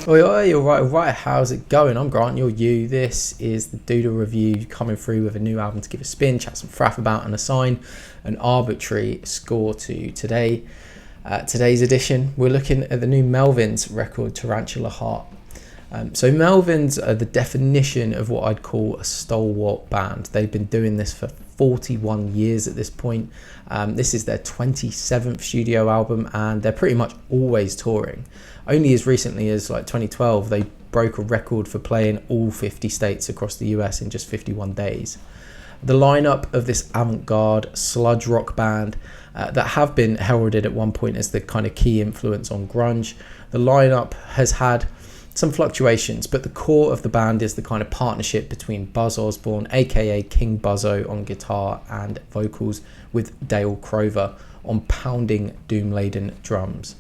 Oi, all right, how's it going? I'm Grant, you're you. This is the Doodle Review coming through with a new album to give a spin, chat some fraff about and assign an arbitrary score to today. Today's edition, we're looking at the new Melvins record, Tarantula Heart. So Melvins are the definition of what I'd call a stalwart band. They've been doing this for 41 years at this point. This is their 27th studio album and they're pretty much always touring. Only as recently as like 2012, they broke a record for playing all 50 states across the US in just 51 days. The lineup of this avant-garde sludge rock band that have been heralded at one point as the kind of key influence on grunge, the lineup has had some fluctuations, but the core of the band is the kind of partnership between Buzz Osborne, aka King Buzzo, on guitar and vocals, with Dale Crover on pounding doom-laden drums.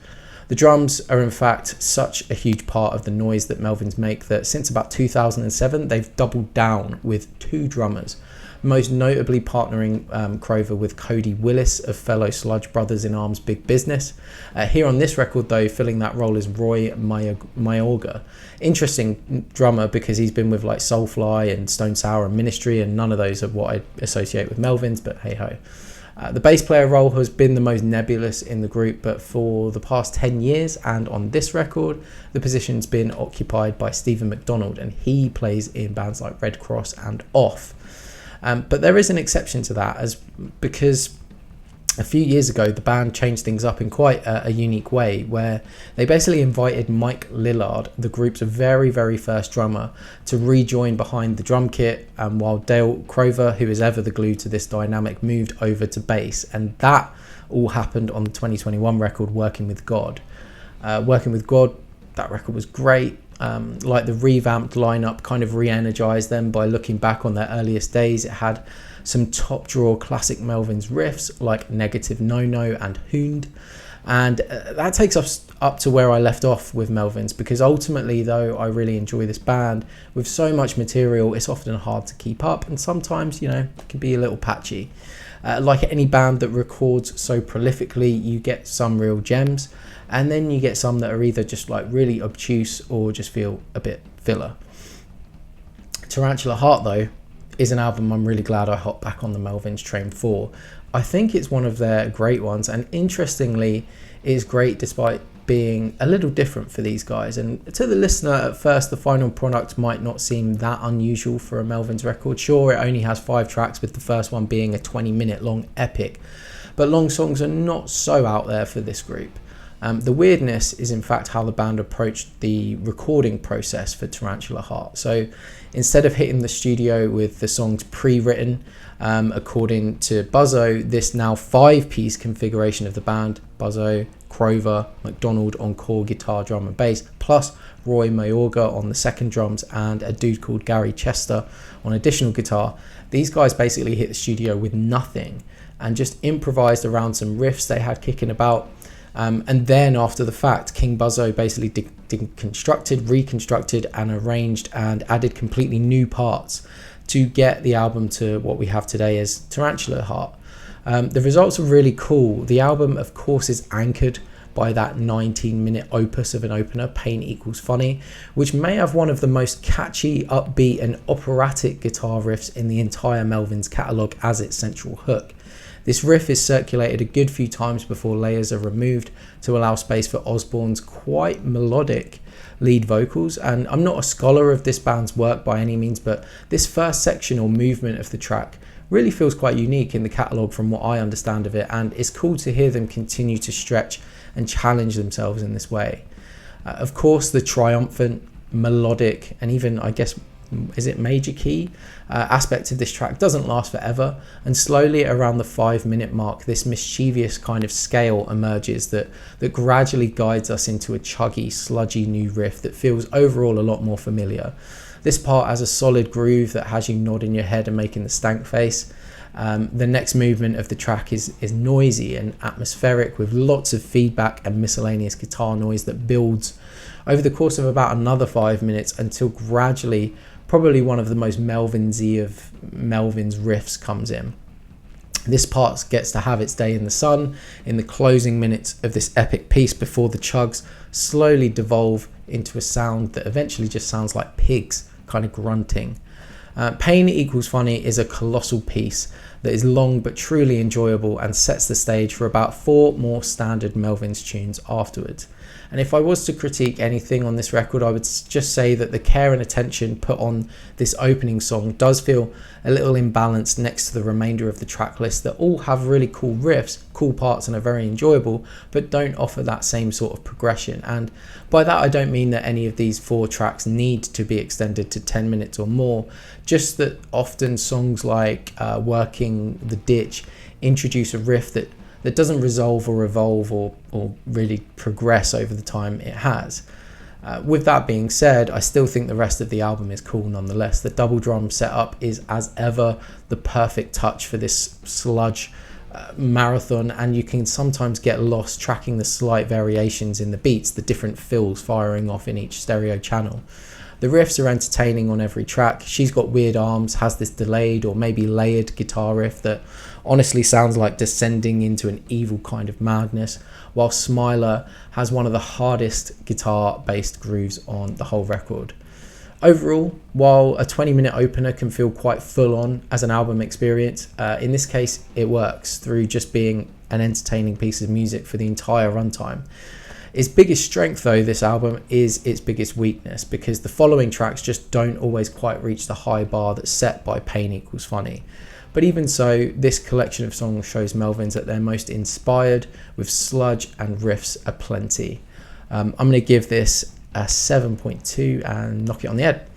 The drums are in fact such a huge part of the noise that Melvins make that since about 2007 they've doubled down with two drummers, most notably partnering Crover with Cody Willis of fellow Sludge Brothers in Arms Big Business. Here on this record though, filling that role is Roy Mayorga. Interesting drummer because he's been with like Soulfly and Stone Sour and Ministry, and none of those are what I associate with Melvins, but hey ho. The bass player role has been the most nebulous in the group, but for the past 10 years and on this record, the position's been occupied by Stephen McDonald, and he plays in bands like Red Cross and Off. But there is an exception to that, because a few years ago the band changed things up in quite a unique way, where they basically invited Mike Lillard, the group's very, very first drummer, to rejoin behind the drum kit, while Dale Crover, who is ever the glue to this dynamic, moved over to bass. And that all happened on the 2021 record Working With God. That record was great. Like the revamped lineup kind of re-energized them by looking back on their earliest days. It had some top drawer classic Melvins riffs like Negative No-No and Hound, and that takes us up to where I left off with Melvins, because ultimately though I really enjoy this band, with so much material it's often hard to keep up, and sometimes it can be a little patchy. Like any band that records so prolifically, you get some real gems, and then you get some that are either just like really obtuse or just feel a bit filler. Tarantula Heart though is an album I'm really glad I hopped back on the Melvins train for. I think it's one of their great ones, and interestingly is great despite being a little different for these guys. And to the listener at first, the final product might not seem that unusual for a Melvins record. Sure, it only has 5 tracks, with the first one being a 20-minute long epic, but long songs are not so out there for this group. The weirdness is in fact how the band approached the recording process for Tarantula Heart. So instead of hitting the studio with the songs pre-written, according to Buzzo, this now 5-piece configuration of the band, Buzzo, Crover, McDonald on core guitar, drum and bass, plus Roy Mayorga on the second drums and a dude called Gary Chester on additional guitar. These guys basically hit the studio with nothing and just improvised around some riffs they had kicking about. And then after the fact, King Buzzo basically deconstructed, reconstructed and arranged and added completely new parts to get the album to what we have today as Tarantula Heart. The results are really cool. The album of course is anchored by that 19-minute opus of an opener, Pain Equals Funny, which may have one of the most catchy, upbeat and operatic guitar riffs in the entire Melvins catalogue as its central hook. This riff is circulated a good few times before layers are removed to allow space for Osborne's quite melodic lead vocals. And I'm not a scholar of this band's work by any means, but this first section or movement of the track really feels quite unique in the catalogue from what I understand of it, and it's cool to hear them continue to stretch and challenge themselves in this way. Of course, the triumphant, melodic, and even, I guess, is it major key aspect of this track doesn't last forever, and slowly around the 5-minute mark this mischievous kind of scale emerges that gradually guides us into a chuggy, sludgy new riff that feels overall a lot more familiar. This part has a solid groove that has you nodding your head and making the stank face. The next movement of the track is noisy and atmospheric, with lots of feedback and miscellaneous guitar noise that builds over the course of about another 5 minutes until gradually probably one of the most Melvins-y of Melvins riffs comes in. This part gets to have its day in the sun in the closing minutes of this epic piece before the chugs slowly devolve into a sound that eventually just sounds like pigs kind of grunting. Pain Equals Funny is a colossal piece that is long but truly enjoyable and sets the stage for about 4 more standard Melvins tunes afterwards. And if I was to critique anything on this record, I would just say that the care and attention put on this opening song does feel a little imbalanced next to the remainder of the track list that all have really cool riffs, cool parts, and are very enjoyable, but don't offer that same sort of progression. And by that I don't mean that any of these 4 tracks need to be extended to 10 minutes or more, just that often songs like Working the Ditch introduce a riff that doesn't resolve or evolve or really progress over the time it has. With that being said, I still think the rest of the album is cool nonetheless. The double drum setup is, as ever, the perfect touch for this sludge marathon, and you can sometimes get lost tracking the slight variations in the beats, the different fills firing off in each stereo channel. The riffs are entertaining on every track. She's Got Weird Arms has this delayed or maybe layered guitar riff that honestly sounds like descending into an evil kind of madness, while Smiler has one of the hardest guitar-based grooves on the whole record. Overall, while a 20-minute opener can feel quite full-on as an album experience, in this case it works through just being an entertaining piece of music for the entire runtime. Its biggest strength, though, this album is its biggest weakness, because the following tracks just don't always quite reach the high bar that's set by Pain Equals Funny. But even so, this collection of songs shows Melvins at their most inspired, with sludge and riffs aplenty. I'm going to give this a 7.2 and knock it on the head.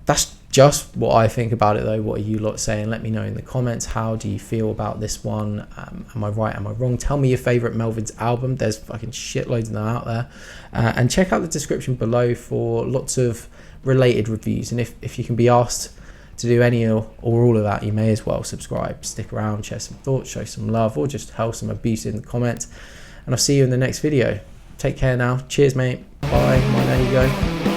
That's just what I think about it, though. What are you lot saying? Let me know in the comments. How do you feel about this one? Am I right? Am I wrong? Tell me your favourite Melvins album. There's fucking shitloads of them out there. And check out the description below for lots of related reviews. And if you can be asked to do any or all of that, you may as well subscribe. Stick around, share some thoughts, show some love, or just hurl some abuse in the comments. And I'll see you in the next video. Take care now. Cheers, mate. Bye. There you go.